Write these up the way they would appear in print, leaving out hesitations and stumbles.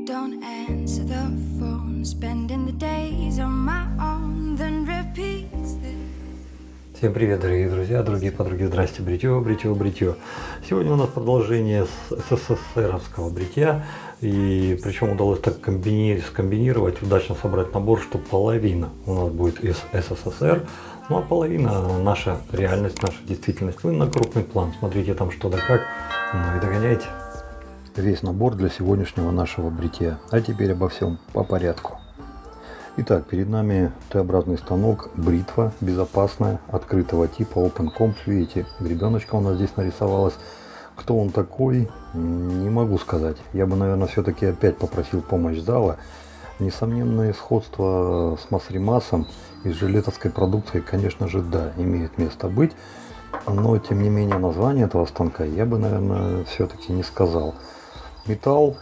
Don't answer the phone, spending the days on my own, then repeats this. Всем привет, дорогие друзья, другие подруги, здрасте, бритье. Сегодня у нас продолжение СССРовского бритья, и причем удалось так скомбинировать, удачно собрать набор, что половина у нас будет из СССР, ну а половина наша реальность, наша действительность. Вы на крупный план, смотрите там что да как, ну и догоняйте. Весь набор для сегодняшнего нашего бритья. А теперь обо всем по порядку. Итак, перед нами Т-образный станок, бритва безопасная, открытого типа, Open Comp. Видите, гребеночка у нас здесь нарисовалась. Кто он такой, не могу сказать. Я бы, наверное, все-таки опять попросил помощь зала. Несомненное сходство с Масримасом и с жилетовской продукцией, конечно же, да, имеет место быть. Но, тем не менее, название этого станка я бы, наверное, все-таки не сказал. Металл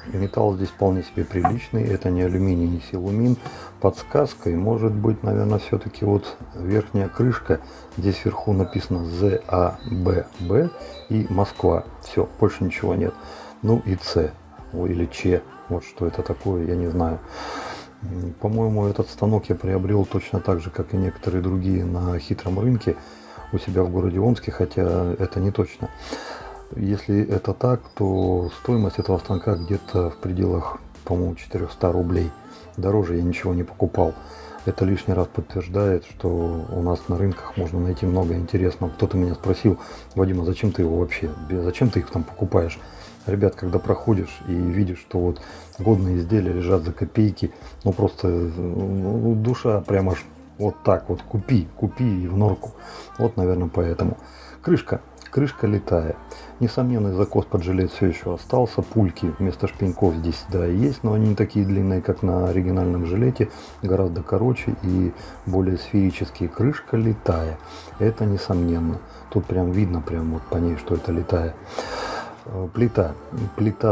здесь вполне себе приличный, это не алюминий, не силумин. Подсказкой может быть, наверное, все-таки вот верхняя крышка. Здесь вверху написано ЗАББ и Москва. Все, больше ничего нет. Ну и С, или Ч, вот что это такое, я не знаю. По-моему, этот станок я приобрел точно так же, как и некоторые другие на хитром рынке у себя в городе Омске, хотя это не точно. Если это так, то стоимость этого станка где-то в пределах, по-моему, 400 рублей. Дороже я ничего не покупал. Это лишний раз подтверждает, что у нас на рынках можно найти много интересного. Кто-то меня спросил: Вадим, а зачем ты его вообще, зачем ты их там покупаешь? Ребят, когда проходишь и видишь, что вот годные изделия лежат за копейки, ну просто душа прямо аж вот так вот, купи и в норку. Вот, наверное, поэтому. Крышка летая. Несомненный закос под жилет все еще остался. Пульки вместо шпеньков здесь, да, есть, но они не такие длинные, как на оригинальном жилете. Гораздо короче и более сферические. Крышка летая. Это несомненно. Тут прям видно, прям вот по ней, что это летая. Плита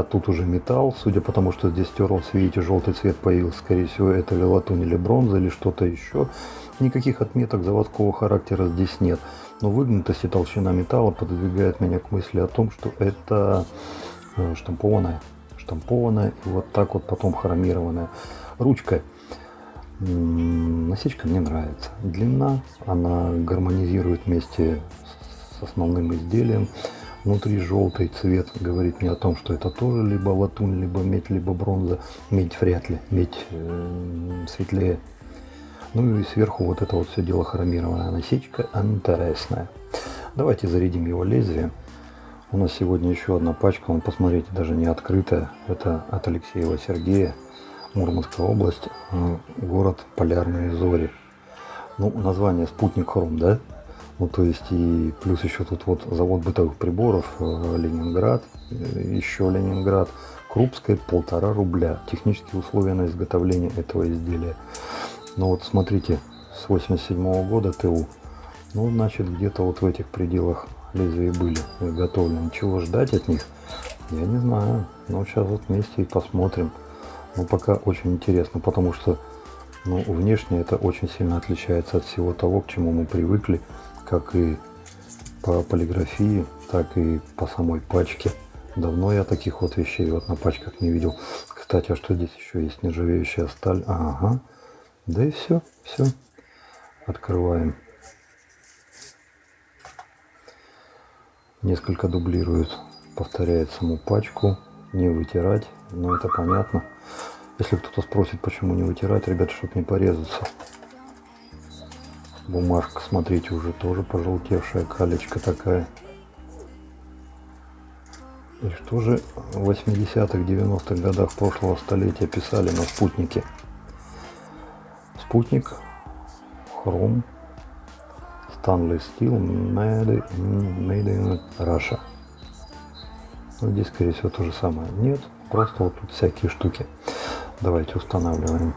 тут уже металл. Судя по тому, что здесь стерлся, видите, желтый цвет появился. Скорее всего, это или латунь, или бронза, или что-то еще. Никаких отметок заводского характера здесь нет. Но выгнутость и толщина металла подвигает меня к мысли о том, что это штампованная и вот так вот потом хромированная. Ручка. Насечка мне нравится. Длина, она гармонизирует вместе с основным изделием. Внутри желтый цвет говорит мне о том, что это тоже либо латунь, либо медь, либо бронза. Медь вряд ли, медь светлее. Ну и сверху вот это вот все дело хромированная насечка интересная. Давайте зарядим его лезвием. У нас сегодня еще одна пачка, посмотрите, даже не открытая. Это от Алексеева Сергея, Мурманская область, город Полярные Зори. Ну, название Спутник Хром, да? Ну, то есть и плюс еще тут вот завод бытовых приборов, Ленинград, еще Ленинград, Крупская, 1,5 рубля. Технические условия на изготовление этого изделия. Ну вот смотрите, с 87 года ТУ, ну значит где-то вот в этих пределах лезвия были изготовлены. Чего ждать от них, я не знаю. Но сейчас вот вместе и посмотрим. Но пока очень интересно, потому что внешне это очень сильно отличается от всего того, к чему мы привыкли, как и по полиграфии, так и по самой пачке. Давно я таких вот вещей вот на пачках не видел. Кстати, а что здесь еще есть? Нержавеющая сталь. Ага. Да и все. Открываем. Несколько дублирует, повторяет саму пачку. Не вытирать, но это понятно. Если кто-то спросит, почему не вытирать, ребята, чтобы не порезаться. Бумажка, смотрите, уже тоже пожелтевшая, калечка такая. И что же в 80-х, 90-х годах прошлого столетия писали на спутнике? Спутник, хром, Stainless Steel, made in Russia. Ну, здесь, скорее всего, то же самое. Нет, просто вот тут всякие штуки. Давайте устанавливаем.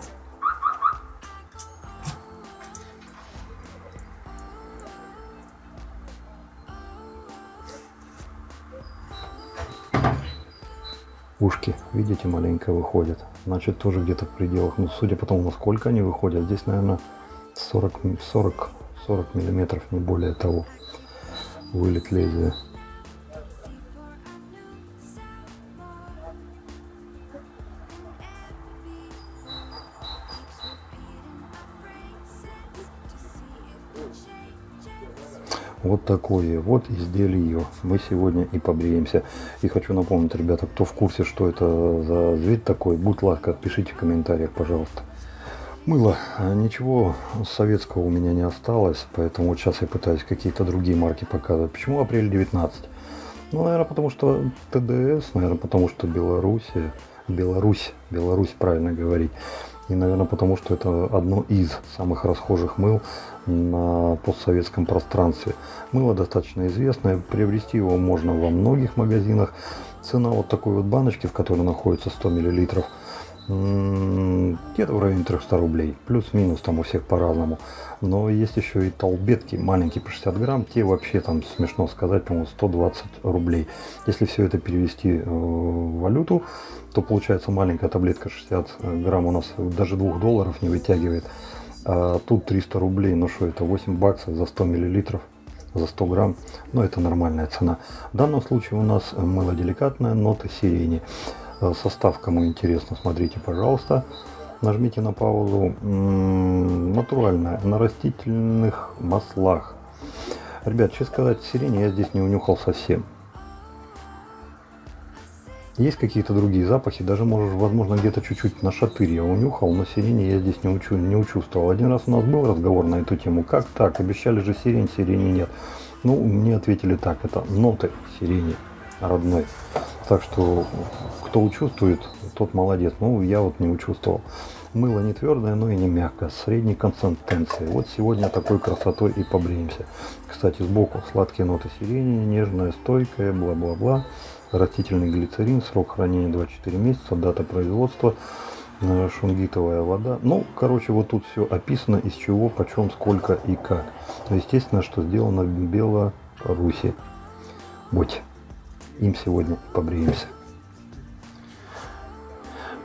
Ушки, видите, маленько выходят. Значит, тоже где-то в пределах, судя по тому, насколько они выходят, здесь, наверное, 40 миллиметров, не более того, вылет лезвия. вот такое вот изделие мы сегодня и побреемся. И хочу напомнить, ребята, кто в курсе, что это за зверь такой, будь ласка, пишите в комментариях, пожалуйста. Мыло. Ничего советского у меня не осталось, поэтому вот сейчас я пытаюсь какие-то другие марки показывать. Почему апрель 19? Ну, наверное, потому что ТДС, наверное, потому что Беларусь, правильно говорить. И, наверное, потому что это одно из самых расхожих мыл на постсоветском пространстве. Мыло достаточно известное, приобрести его можно во многих магазинах. Цена вот такой вот баночки, в которой находится 100 мл, где-то в районе 300 рублей. Плюс-минус там у всех по-разному. Но есть еще и толбетки, маленькие по 60 грамм. Те вообще там, смешно сказать, по-моему, 120 рублей. Если все это перевести в валюту, то получается маленькая таблетка 60 грамм у нас даже $2 не вытягивает. А тут 300 рублей, ну что это, 8 баксов за 100 миллилитров, за 100 грамм. Но это нормальная цена. В данном случае у нас мыло деликатное, ноты сирени. Состав, кому интересно, смотрите, пожалуйста. Нажмите на паузу. Натуральное, на растительных маслах. Ребят, честно сказать, сирени я здесь не унюхал совсем. Есть какие-то другие запахи, даже, может, возможно, где-то чуть-чуть на шатырь я унюхал, но сирени я здесь не учувствовал. Один раз у нас был разговор на эту тему. Как так? Обещали же сирень, сирени нет. Ну, мне ответили так, это ноты сирени родной. Так что, кто учувствует, тот молодец. Ну, я вот не учувствовал. Мыло не твердое, но и не мягкое, средней консистенции. Вот сегодня такой красотой и побреемся. Кстати, сбоку сладкие ноты сирени, нежная, стойкая, бла-бла-бла. Растительный глицерин, срок хранения 24 месяца, дата производства, шунгитовая вода. Ну, короче, вот тут все описано, из чего, почем, сколько и как. Естественно, что сделано в Беларуси. Вот. Им сегодня побреемся.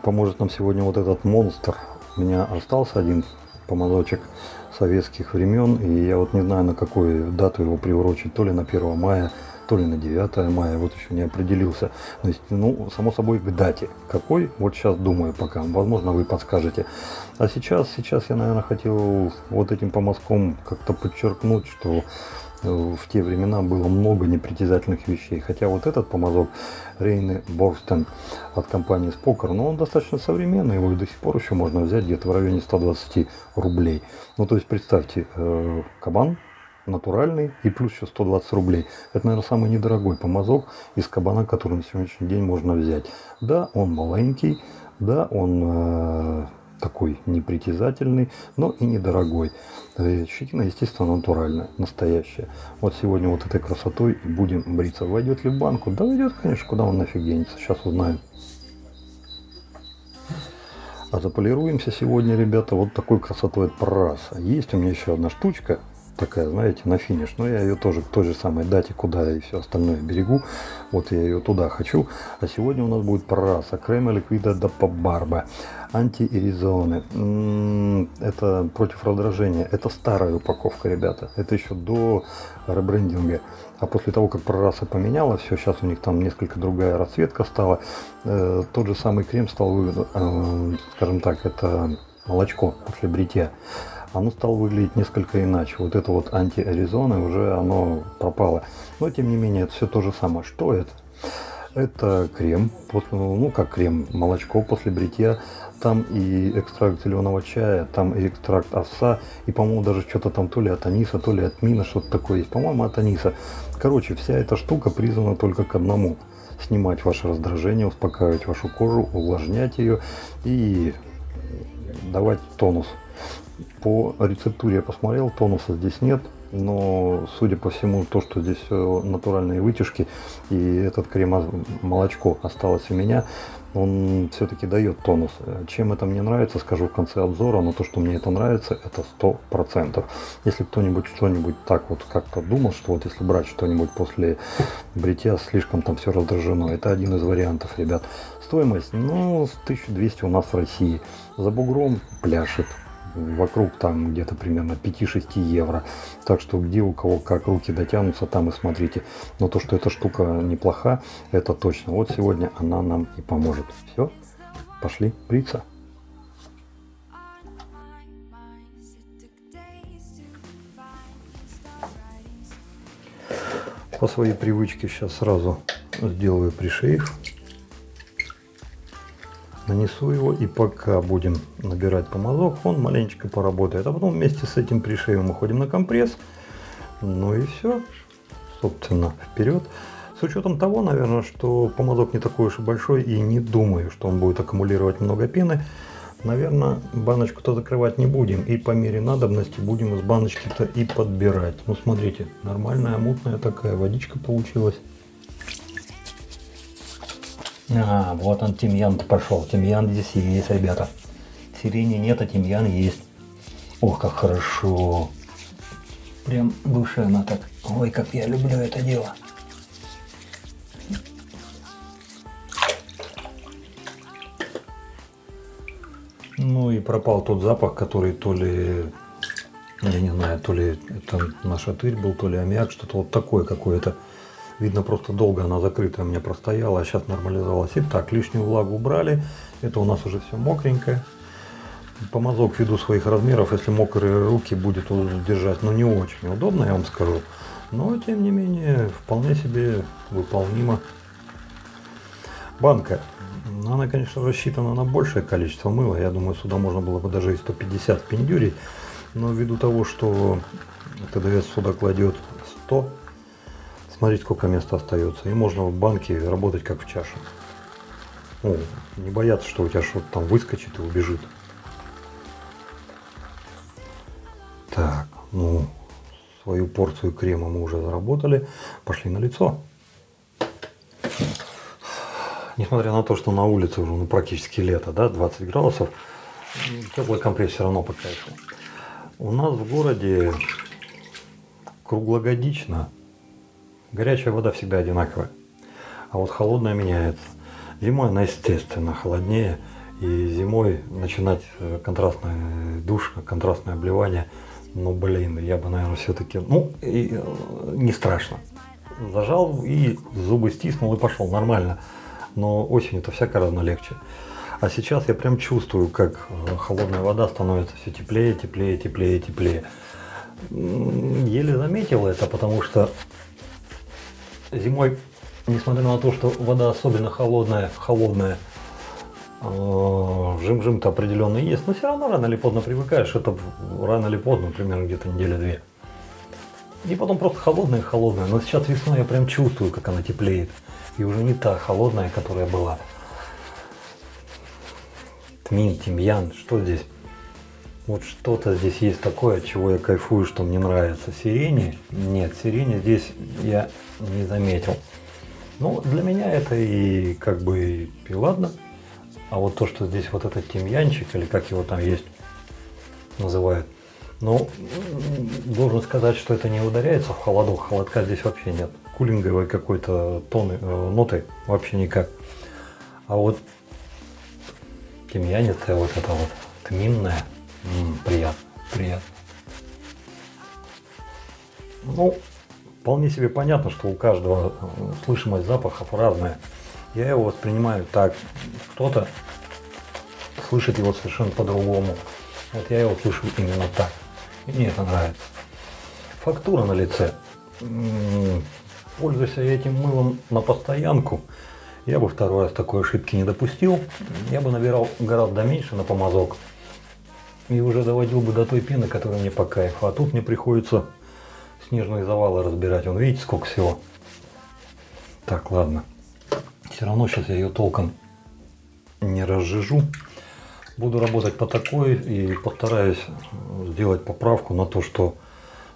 Поможет нам сегодня вот этот монстр. У меня остался один помазочек советских времен, и я вот не знаю, на какую дату его приурочить, то ли на 1 мая, то ли на 9 мая, вот еще не определился. То есть, ну, само собой, к дате. Какой? Вот сейчас думаю пока. Возможно, вы подскажете. А сейчас я, наверное, хотел вот этим помазком как-то подчеркнуть, что в те времена было много непритязательных вещей. Хотя вот этот помазок Рейне Борстен от компании Спокер, но он достаточно современный, его и до сих пор еще можно взять где-то в районе 120 рублей. Ну, то есть, представьте, кабан натуральный и плюс еще 120 рублей. Это, наверное, самый недорогой помазок из кабана, который на сегодняшний день можно взять. Да, он маленький, да, он такой непритязательный, но и недорогой. Щетина, естественно, натуральная, настоящая. Вот сегодня вот этой красотой и будем бриться. Войдет ли в банку? Да, войдет, конечно, куда он нафиг денется. Сейчас узнаем. А заполируемся сегодня, ребята, вот такой красотой от Праса. Есть у меня еще одна штучка, такая, знаете, на финиш. Но я ее тоже к той же самой дате, куда и все остальное берегу. Вот я ее туда хочу. А сегодня у нас будет Праса. Крема ликвида да Барба. Антиэризоны. Это против раздражения. Это старая упаковка, ребята. Это еще до ребрендинга. А после того, как Праса поменяла все, сейчас у них там несколько другая расцветка стала. Тот же самый крем стал, скажем так, это молочко после бритья. Оно стало выглядеть несколько иначе. Вот это вот антиэризоны уже оно пропало. Но тем не менее, это все то же самое. Что это? Это крем, ну как крем, молочко после бритья. Там и экстракт зеленого чая, там и экстракт овса, и, по-моему, даже что-то там то ли от аниса, то ли от мина, что-то такое есть. По-моему, от аниса. Короче, вся эта штука призвана только к одному. Снимать ваше раздражение, успокаивать вашу кожу, увлажнять ее и давать тонус. По рецептуре я посмотрел, тонуса здесь нет. Но, судя по всему, то, что здесь все натуральные вытяжки, и этот крем-молочко осталось у меня, он все-таки дает тонус. Чем это мне нравится, скажу в конце обзора, но то, что мне это нравится, это 100%. Если кто-нибудь что-нибудь так вот как-то думал, что вот если брать что-нибудь после бритья, слишком там все раздражено, это один из вариантов, ребят. Стоимость, ну, 1200 у нас в России. За бугром пляшет. Вокруг там где-то примерно 5-6 евро. Так что где у кого как руки дотянутся, там и смотрите. Но то, что эта штука неплоха, это точно. Вот сегодня она нам и поможет. Все, пошли бриться. По своей привычке сейчас сразу сделаю пришейф. Нанесу его, и пока будем набирать помазок, он маленечко поработает. А потом вместе с этим пришейвом уходим на компресс. Ну и все. Собственно, вперед. С учетом того, наверное, что помазок не такой уж и большой, и не думаю, что он будет аккумулировать много пены, наверное, баночку-то закрывать не будем. И по мере надобности будем из баночки-то и подбирать. Ну, смотрите, нормальная, мутная такая водичка получилась. А, вот он, тимьян-то пошел. Тимьян здесь есть, ребята. Сирени нет, а тимьян есть. Ох, как хорошо. Прям душевно так. Ой, как я люблю это дело. Ну и пропал тот запах, который то ли, я не знаю, то ли это наш отырь был, то ли аммиак, что-то вот такое какое-то. Видно, просто долго она закрытая у меня простояла, а сейчас нормализовалась. Итак, лишнюю влагу убрали. Это у нас уже все мокренькое. Помазок ввиду своих размеров, если мокрые руки будет держать, ну не очень удобно, я вам скажу. Но, тем не менее, вполне себе выполнимо. Банка. Она, конечно, рассчитана на большее количество мыла. Я думаю, сюда можно было бы даже и 150 пиндюрей. Но ввиду того, что ТДС сюда кладет 100, смотрите, сколько места остается. И можно в банке работать как в чаше. Ну, не бояться, что у тебя что-то там выскочит и убежит. Так, ну, свою порцию крема мы уже заработали. Пошли на лицо. Несмотря на то, что на улице уже практически лето, да, 20 градусов, теплый компресс все равно по кайфу. У нас в городе круглогодично горячая вода всегда одинаковая, а вот холодная меняется. Зимой она, естественно, холоднее, и зимой начинать контрастный душ, контрастное обливание, ну, блин, я бы, наверное, все-таки, ну, и, не страшно. Зажал и зубы стиснул и пошел, нормально. Но осенью-то всяко равно легче. А сейчас я прям чувствую, как холодная вода становится все теплее, теплее, теплее, теплее. Еле заметил это, потому что зимой, несмотря на то, что вода особенно холодная, жим-жим-то определенно есть, но все равно рано или поздно привыкаешь. Это рано или поздно, примерно где-то неделя-две. И потом просто холодная. Но сейчас весной я прям чувствую, как она теплеет. И уже не та холодная, которая была. Тмин, тимьян, что здесь? Вот что-то здесь есть такое, от чего я кайфую, что мне нравится. Сирени? Нет, сирени здесь я не заметил. Ну, для меня это и как бы и ладно. А вот то, что здесь вот этот тимьянчик, или как его там есть, называют, ну, должен сказать, что это не ударяется в холодок. Холодка здесь вообще нет. Кулинговой какой-то ноты вообще никак. А вот тимьянистая вот эта вот тминная, приятно. Ну, вполне себе понятно, что у каждого слышимость запахов разная. Я его воспринимаю так. Кто-то слышит его совершенно по-другому. Вот я его слышу именно так. И мне это нравится. Фактура на лице. Пользуясь этим мылом на постоянку, я бы второй раз такой ошибки не допустил. Я бы набирал гораздо меньше на помазок. И уже доводил бы до той пены, которая мне по кайфу. А тут мне приходится снежные завалы разбирать. Вон, видите, сколько всего. Так, ладно. Все равно сейчас я ее толком не разжижу. Буду работать по такой и постараюсь сделать поправку на то, что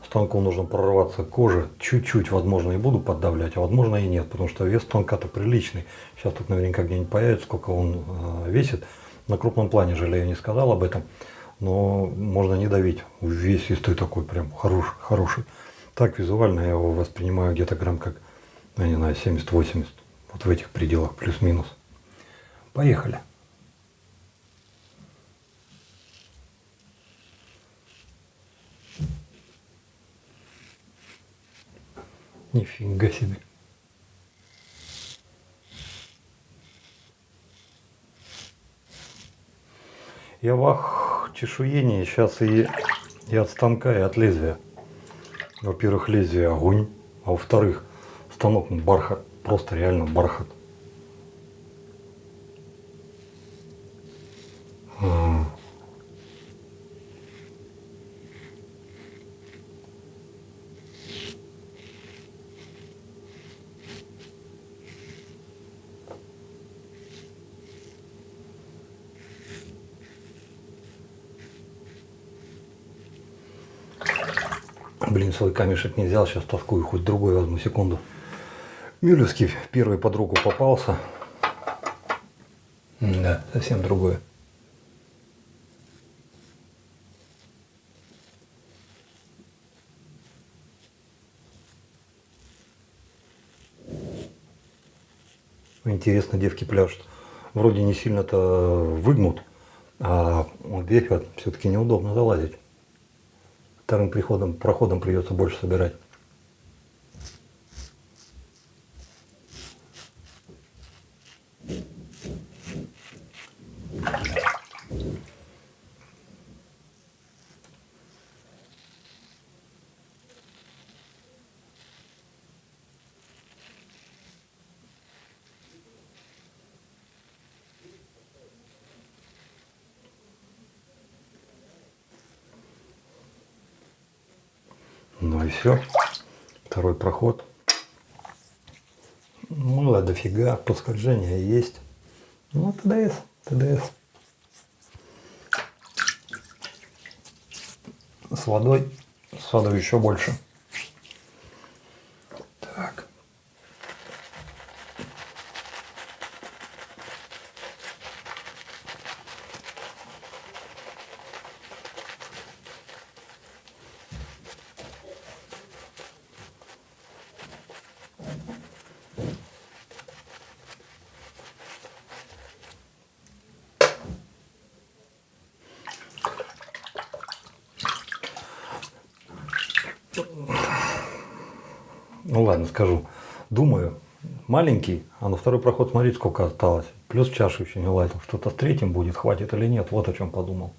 станку нужно прорваться к коже. Чуть-чуть, возможно, и буду поддавлять, а возможно и нет, потому что вес станка-то приличный. Сейчас тут наверняка где-нибудь появится, сколько он весит. На крупном плане, жалею, не сказал об этом, но можно не давить. Увесистый такой, прям хороший. Так визуально я его воспринимаю где-то грамм как, я не знаю, 70-80. Вот в этих пределах, плюс-минус. Поехали. Нифига себе. Я в чешуении сейчас и от станка, и от лезвия. Во-первых, лезвие огонь, а во-вторых, станок бархат, просто реально бархат. Блин, свой камешек не взял, сейчас тоскую, хоть другой возьму, секунду. Мюлевский первый под руку попался. Да, совсем другое. Интересно, девки пляшут. Вроде не сильно-то выгнут, а вот здесь вот все-таки неудобно залазить. Вторым проходом придется больше собирать. Ну и все. Второй проход. Мало дофига, подскольжения есть. Ну, ТДС, ТДС. С водой еще больше. Так. Ну ладно, скажу. Думаю, маленький, а на второй проход смотрите, сколько осталось. Плюс в чашу еще не лазил. Что-то с третьим будет, хватит или нет. Вот о чем подумал.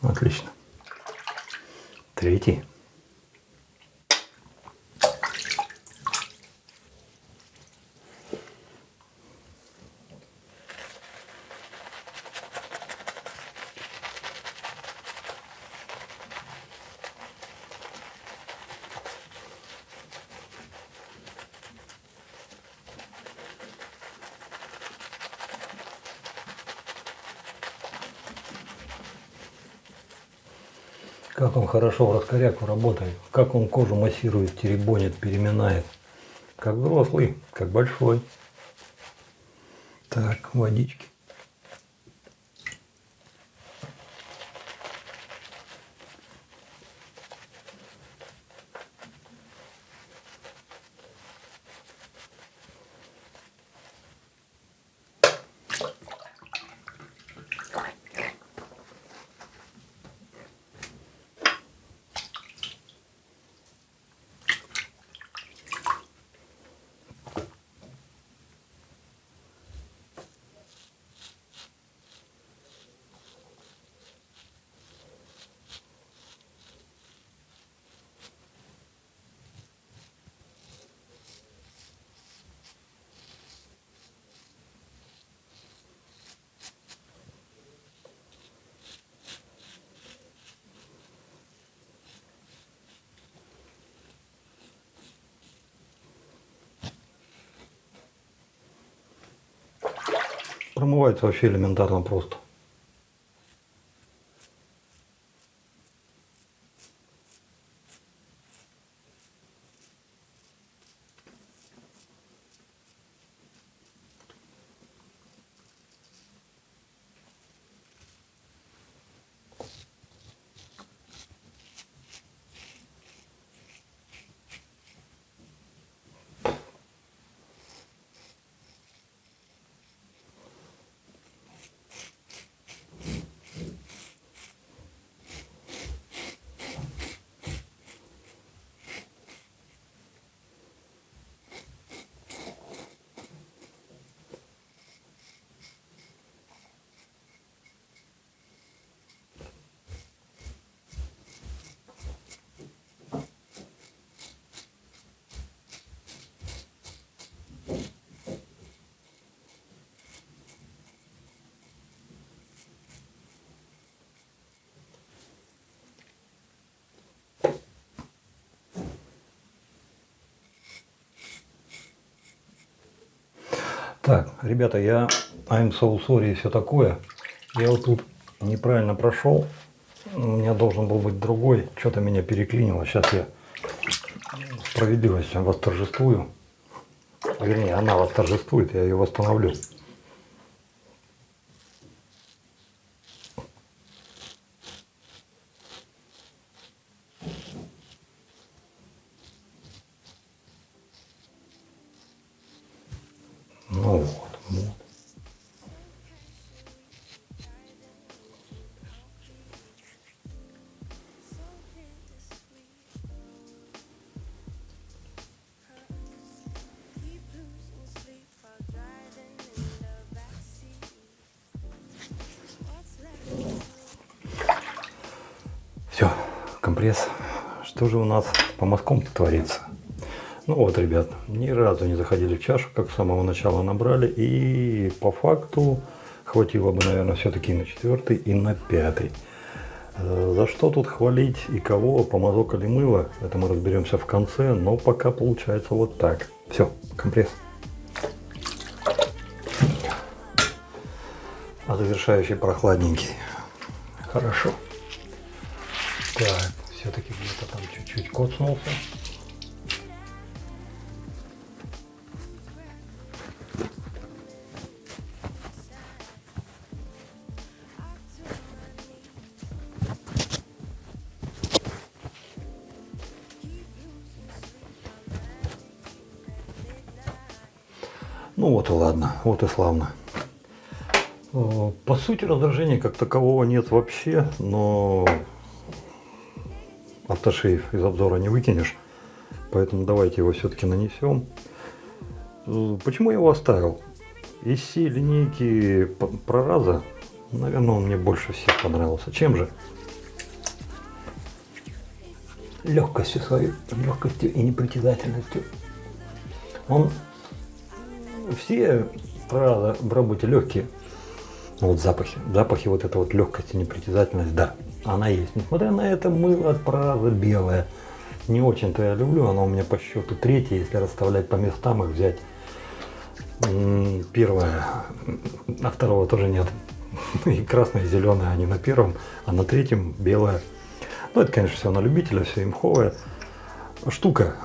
Отлично. Третий. Как он хорошо в раскоряку работает, как он кожу массирует, теребонит, переминает. Как взрослый, как большой. Так, водички. Промывается вообще элементарно просто. Так, ребята, I'm so sorry и все такое. Я вот тут неправильно прошел. У меня должен был быть другой. Что-то меня переклинило. Сейчас я справедливость восторжествую. Вернее, она восторжествует, я ее восстановлю. Ну вот. Все, компресс. Что же у нас по мазкам-то творится? Ну вот, ребят, ни разу не заходили в чашу, как с самого начала набрали. И по факту хватило бы, наверное, все-таки и на 4-й, и на 5-й. За что тут хвалить и кого, помазок или мыло, это мы разберемся в конце, но пока получается вот так. Все, компресс. А завершающий прохладненький. Хорошо. Так, все-таки где-то там чуть-чуть коцнулся. Ну вот и ладно, вот и славно. По сути раздражения как такового нет вообще, но автошейв из обзора не выкинешь, поэтому давайте его все-таки нанесем. Почему я его оставил? Из всей линейки прораза, наверное, он мне больше всех понравился. Чем же? Легкостью своей, легкостью и непритязательностью. Он все прораза в работе легкие. Вот запахи вот эта вот легкость и непритязательность, да, она есть. Несмотря на это, мыло от прораза белое. Не очень-то я люблю, оно у меня по счету 3-е, если расставлять по местам их взять. 1-е, а 2-го тоже нет. И красное, и зеленое, они на 1-м, а на 3-м белое. Ну, это, конечно, все на любителя, все имховое. Штука,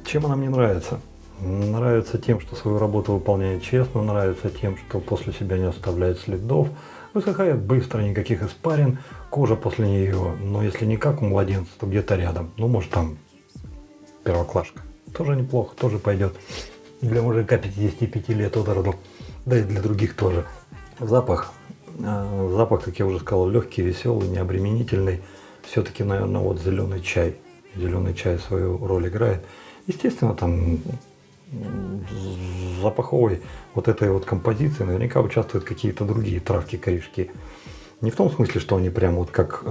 чем она мне нравится? Нравится тем, что свою работу выполняет честно, нравится тем, что после себя не оставляет следов, высыхает быстро, никаких испарин, кожа после нее, но если не как у младенца, то где-то рядом, ну может там первоклашка, тоже неплохо, тоже пойдет для мужика 55 лет от роду, да и для других тоже. Запах, как я уже сказал, легкий, веселый, необременительный, все-таки, наверное, вот зеленый чай свою роль играет. Естественно, там запаховой вот этой вот композиции наверняка участвуют какие-то другие травки, корешки. Не в том смысле, что они прям вот как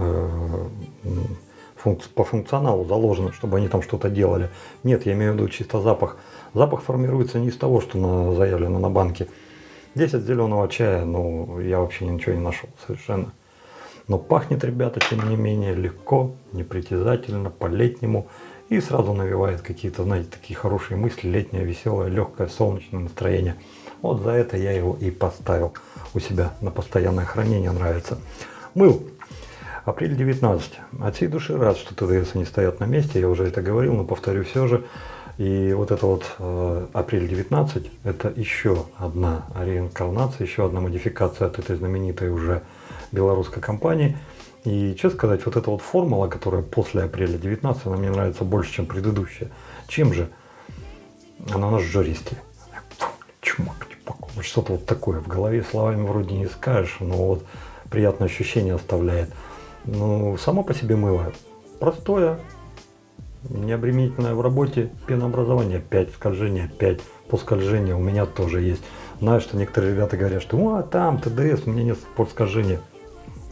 по функционалу заложены, чтобы они там что-то делали. Нет, я имею в виду чисто запах. Запах формируется не из того, что заявлено на банке. Здесь от зеленого чая, ну, я вообще ничего не нашел совершенно. Но пахнет, ребята, тем не менее, легко, непритязательно, по-летнему. И сразу навевает какие-то, знаете, такие хорошие мысли, летнее, веселое, легкое, солнечное настроение. Вот за это я его и поставил у себя на постоянное хранение, нравится. Мыл. Апрель 19. От всей души рад, что ТДС не стоят на месте, я уже это говорил, но повторю все же. И вот это вот апрель 19, это еще одна реинкарнация, еще одна модификация от этой знаменитой уже белорусской компании. И, честно сказать, вот эта вот формула, которая после апреля 19, она мне нравится больше, чем предыдущая. Чем же? Она у нас жиристее. Чумак, чупак. Вот что-то вот такое. В голове словами вроде не скажешь, но вот приятное ощущение оставляет. Ну, само по себе мыло простое, необременительное в работе, пенообразование 5, скольжение 5, по скольжению у меня тоже есть. Знаю, что некоторые ребята говорят, что там ТДС, у меня нет по скольжению.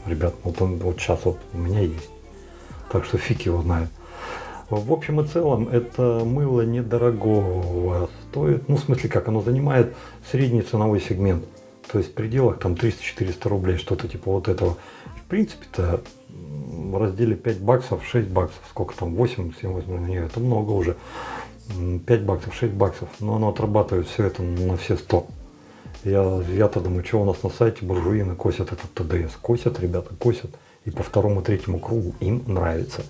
Ребят, вот сейчас вот у меня есть. Так что фиг его знает. В общем и целом, это мыло недорогого стоит. Ну, в смысле, как оно занимает средний ценовой сегмент. То есть в пределах там 300-400 рублей, что-то типа вот этого. В принципе-то в разделе 5 баксов, 6 баксов, сколько там, 8, 7, нет, это много уже. 5 баксов, 6 баксов, но оно отрабатывает все это на все 100. Я-то думаю, что у нас на сайте буржуины косят этот ТДС. Косят, ребята, косят. И по второму, третьему кругу им нравится.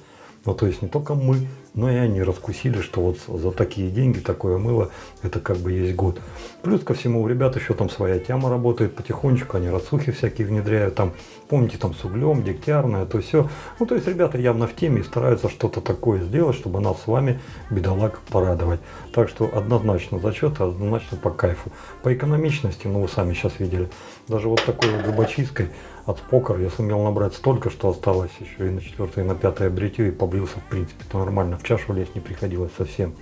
Ну, то есть не только мы, но и они раскусили, что вот за такие деньги такое мыло, это как бы есть год. Плюс ко всему у ребят еще там своя тяма работает потихонечку, они рассухи всякие внедряют, там, помните, там с углем, дегтярное, то все. Ну, то есть ребята явно в теме и стараются что-то такое сделать, чтобы нас с вами, бедолаг, порадовать. Так что однозначно зачет, однозначно по кайфу. По экономичности, ну, вы сами сейчас видели, даже вот такой вот зубочисткой от Спокер я сумел набрать столько, что осталось еще и на 4 и на 5 бритье, и поблился, в принципе-то нормально. В чашу лезть не приходилось совсем.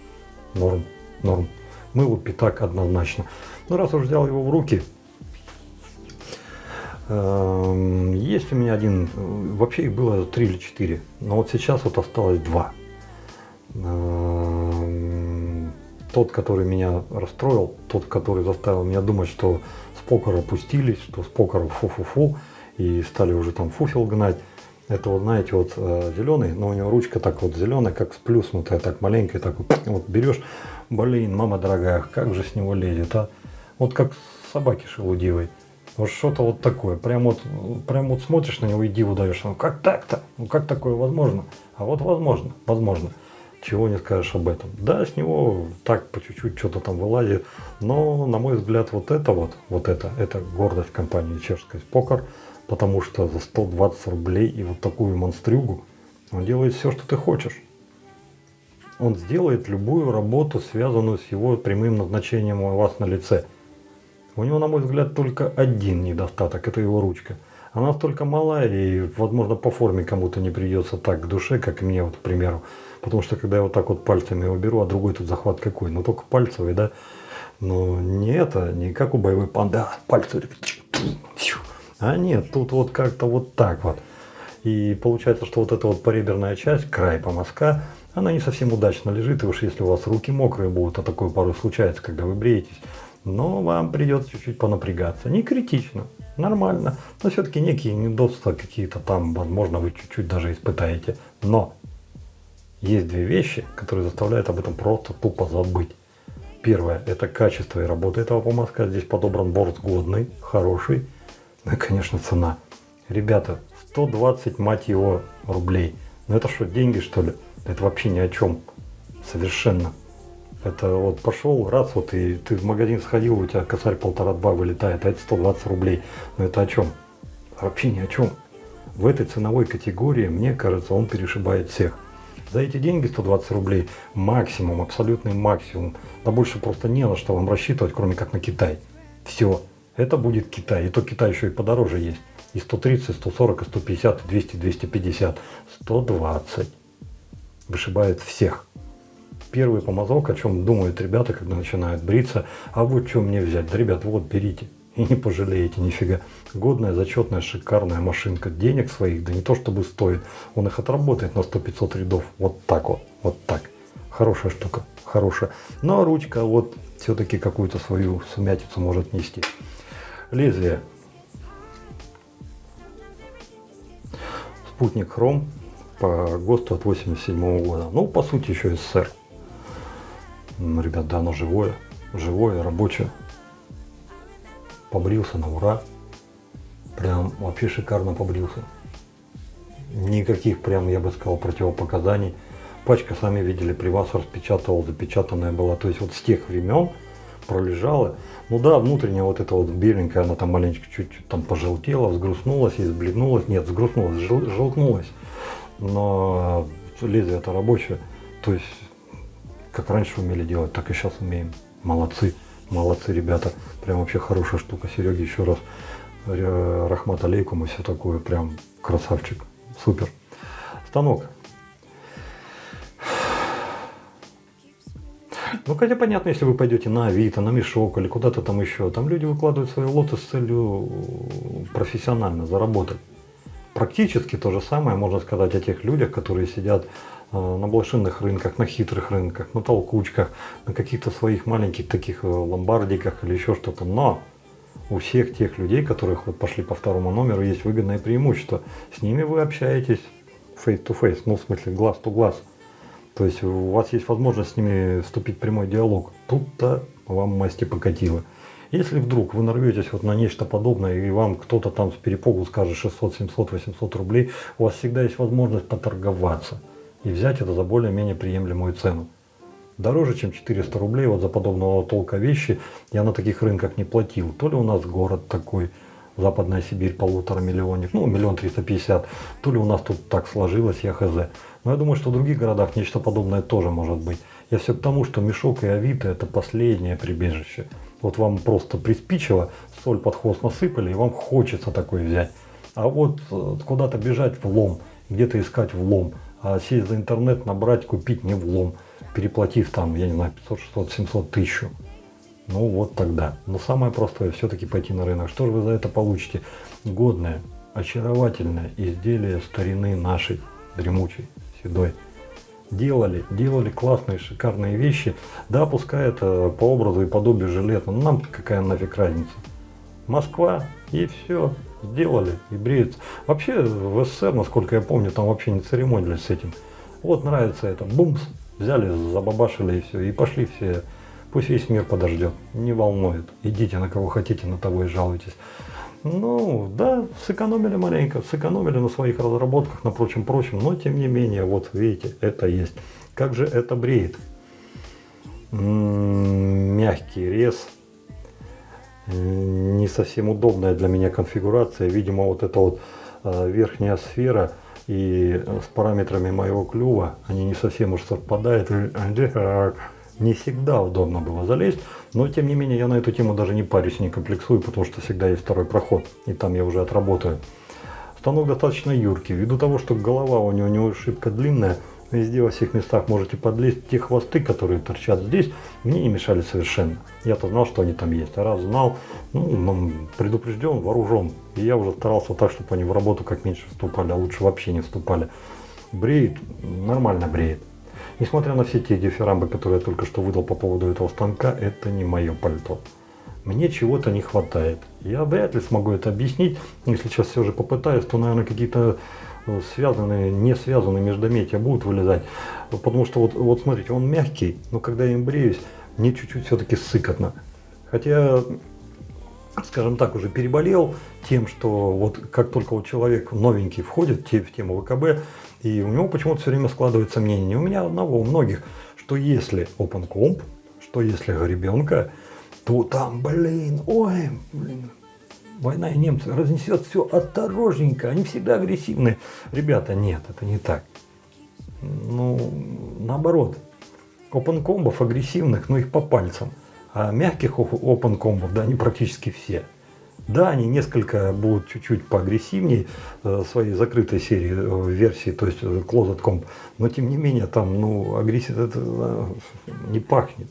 Норм, норм. Мыло пятак однозначно. Ну, раз уж взял его в руки, есть у меня один, вообще их было 3 или 4, но вот сейчас вот осталось 2. Тот, который меня расстроил, тот, который заставил меня думать, что Спокер опустились, что Спокер фу-фу-фу, и стали уже там фуфел гнать. Это вот, знаете, вот зеленый, но у него ручка так вот зеленая, как сплюснутая, так маленькая, так вот берешь, блин, мама дорогая, как же с него лезет, а? Вот как собаки шелудивой. Вот что-то вот такое. Прям вот смотришь на него и диву даешь. Ну как так-то? Ну как такое возможно? А вот возможно. Чего не скажешь об этом. Да, с него так по чуть-чуть что-то там вылазит. Но, на мой взгляд, вот это гордость компании чешской Спокер. Потому что за 120 рублей и вот такую монстрюгу он делает все, что ты хочешь. Он сделает любую работу, связанную с его прямым назначением у вас на лице. У него, на мой взгляд, только один недостаток – это его ручка. Она настолько мала и, возможно, по форме кому-то не придется так к душе, как и мне, вот, к примеру. Потому что, когда я вот так вот пальцами его беру, а другой тут захват какой, ну только пальцевый, да. Но не как у боевой панды, а пальцы. А нет, тут вот как-то вот так вот. И получается, что вот эта вот пореберная часть, край помазка, она не совсем удачно лежит. И уж если у вас руки мокрые будут, а такое порой случается, когда вы бреетесь, но вам придется чуть-чуть понапрягаться. Не критично, нормально. Но все-таки некие недостатки какие-то там, возможно, вы чуть-чуть даже испытаете. Но есть две вещи, которые заставляют об этом просто тупо забыть. Первое – это качество и работа этого помазка. Здесь подобран борт годный, хороший. Ну и, конечно, цена. Ребята, 120, мать его, рублей. Ну это что, деньги, что ли? Это вообще ни о чем. Совершенно. Это вот пошел раз, вот и ты в магазин сходил, у тебя косарь 1,5-2 вылетает, а это 120 рублей. Но это о чем? Вообще ни о чем. В этой ценовой категории, мне кажется, он перешибает всех. За эти деньги 120 рублей максимум, абсолютный максимум. Да больше просто не на что вам рассчитывать, кроме как на Китай. Все. Это будет Китай. И то Китай еще и подороже есть. И 130, 140, и 150, и 200, 250. 120. Вышибает всех. Первый помазок, о чем думают ребята, когда начинают бриться. А вот что мне взять? Да, ребят, вот берите. И не пожалеете нифига. Годная, зачетная, шикарная машинка. Денег своих, да не то чтобы стоит. Он их отработает на 100-500 рядов. Вот так вот. Вот так. Хорошая штука. Хорошая. Но ручка вот все-таки какую-то свою сумятицу может нести. Лезвие. Спутник Хром по ГОСТу от 87 года. Ну, по сути, еще СССР. Ребят, да, оно живое. Живое, рабочее. побрился на ура. Прям вообще шикарно побрился. Никаких прям, я бы сказал, противопоказаний. Пачка, сами видели, при вас распечатывал, запечатанная была. То есть вот с тех времен пролежала. Ну да, внутренняя вот эта вот беленькая, она там маленечко чуть-чуть там пожелтела, взгрустнулась и сбледнулась. Нет, взгрустнулась, желтнулась. Но лезвие это рабочее. То есть, как раньше умели делать, так и сейчас умеем. Молодцы, молодцы ребята. Прям вообще хорошая штука. Сереге еще раз рахмат алейкум и все такое. Прям красавчик. Супер. Станок. Ну, хотя понятно, если вы пойдете на Авито, на Мешок или куда-то там еще, там люди выкладывают свои лоты с целью профессионально заработать. Практически то же самое можно сказать о тех людях, которые сидят на блошиных рынках, на хитрых рынках, на толкучках, на каких-то своих маленьких таких ломбардиках или еще что-то. Но у всех тех людей, которых вот пошли по второму номеру, есть выгодное преимущество. С ними вы общаетесь face to face, ну в смысле глаз to глаз. То есть у вас есть возможность с ними вступить в прямой диалог. Тут-то вам масти покатило. Если вдруг вы нарветесь вот на нечто подобное, и вам кто-то там с перепугу скажет 600, 700, 800 рублей, у вас всегда есть возможность поторговаться и взять это за более-менее приемлемую цену. Дороже, чем 400 рублей вот за подобного толка вещи я на таких рынках не платил. То ли у нас город такой, Западная Сибирь, 1,5 миллиона, ну 1 350 000, то ли у нас тут так сложилось, я хз. Но я думаю, что в других городах нечто подобное тоже может быть. Я все к тому, что Мешок и Авито это последнее прибежище. Вот вам просто приспичило, соль под хвост насыпали, и вам хочется такой взять. А вот куда-то бежать влом, где-то искать влом, а сесть за интернет, набрать, купить не влом, переплатив там, я не знаю, 500, 600, 700, 1000. Ну вот тогда. Но самое простое все-таки пойти на рынок. Что же вы за это получите? Годное, очаровательное изделие старины нашей, дремучей, седой. Делали классные, шикарные вещи. Да, пускай это по образу и подобию жилета. Но нам какая нафиг разница? Москва и все. Сделали и бреются. Вообще в СССР, насколько я помню, там вообще не церемонились с этим. Вот нравится это. Бумс. Взяли, забабашили и все. И пошли все. Пусть весь мир подождет. Не волнует. Идите на кого хотите, на того и жалуйтесь. Ну, да, сэкономили маленько, сэкономили на своих разработках, на прочем, но тем не менее, вот видите, это есть. Как же это бреет? Мягкий рез, не совсем удобная для меня конфигурация, видимо, вот эта вот верхняя сфера и с параметрами моего клюва, они не совсем уж совпадают, не всегда удобно было залезть, но тем не менее я на эту тему даже не парюсь, не комплексую, потому что всегда есть второй проход, и там я уже отработаю. Станок достаточно юркий, ввиду того, что голова у него не шибко длинная, везде во всех местах можете подлезть. Те хвосты, которые торчат здесь, мне не мешали совершенно. Я-то знал, что они там есть, а раз знал, ну, предупрежден, вооружен, и я уже старался так, чтобы они в работу как меньше вступали, а лучше вообще не вступали. Бреет, нормально бреет. Несмотря на все те дифирамбы, которые я только что выдал по поводу этого станка, это не мое пальто. Мне чего-то не хватает. Я вряд ли смогу это объяснить. Если сейчас все же попытаюсь, то, наверное, какие-то связанные, не связанные междометия будут вылезать. Потому что вот смотрите, он мягкий, но когда я им бреюсь, мне чуть-чуть все-таки сыкотно. Хотя, скажем так, уже переболел тем, что вот как только вот человек новенький входит в тему ВКБ, и у него почему-то все время складывается мнение, не у меня одного, у многих, что если OpenComp, что если гребенка, то там, война и немцы разнесет все осторожненько, они всегда агрессивные. Ребята, нет, это не так. Ну, наоборот, OpenComb'ов агрессивных, но их по пальцам. А мягких OpenComb'ов, да, они практически все. Да, они несколько будут чуть-чуть поагрессивнее своей закрытой серии версии, то есть Closet Comp, но тем не менее там, агрессия это не пахнет.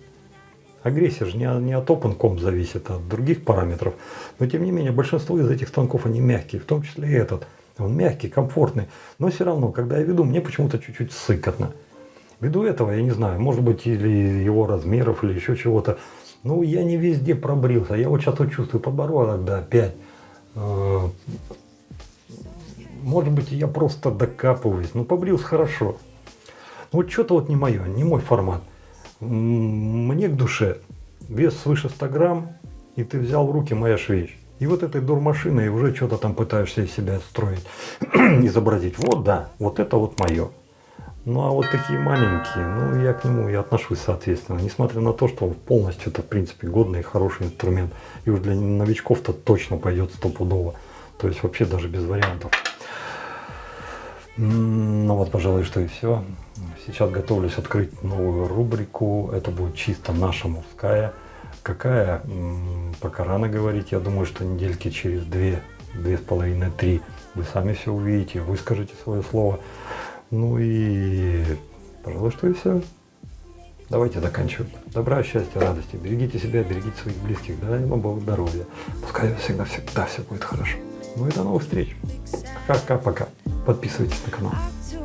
Агрессия же не от OpenComp зависит, а от других параметров. Но тем не менее, большинство из этих станков, они мягкие, в том числе и этот. Он мягкий, комфортный, но все равно, когда я веду, мне почему-то чуть-чуть сыкотно. Ввиду этого, я не знаю, может быть, или его размеров, или еще чего-то. Ну, я не везде пробрился. Я вот сейчас вот чувствую подбородок, да, опять. Может быть, я просто докапываюсь. Ну, побрился хорошо. Вот что-то вот не мое, не мой формат. Мне к душе вес свыше 100 грамм и ты взял в руки «Моя ж вещь». И вот этой дурмашиной уже что-то там пытаешься из себя строить, изобразить. Вот да, вот это вот мое. Ну а вот такие маленькие, ну я к нему и отношусь соответственно. Несмотря на то, что он полностью это в принципе годный и хороший инструмент. И уж для новичков-то точно пойдет стопудово. То есть вообще даже без вариантов. Ну вот, пожалуй, что и все. Сейчас готовлюсь открыть новую рубрику. Это будет чисто наша мужская. Какая? Пока рано говорить. Я думаю, что недельки через 2,5-3 вы сами все увидите, выскажете свое слово. Ну и, пожалуй, что и все. Давайте заканчивать. Добра, счастья, радости. Берегите себя, берегите своих близких. Дай вам Бог здоровья. Пускай всегда все будет хорошо. Ну и до новых встреч. Пока-пока. Подписывайтесь на канал. I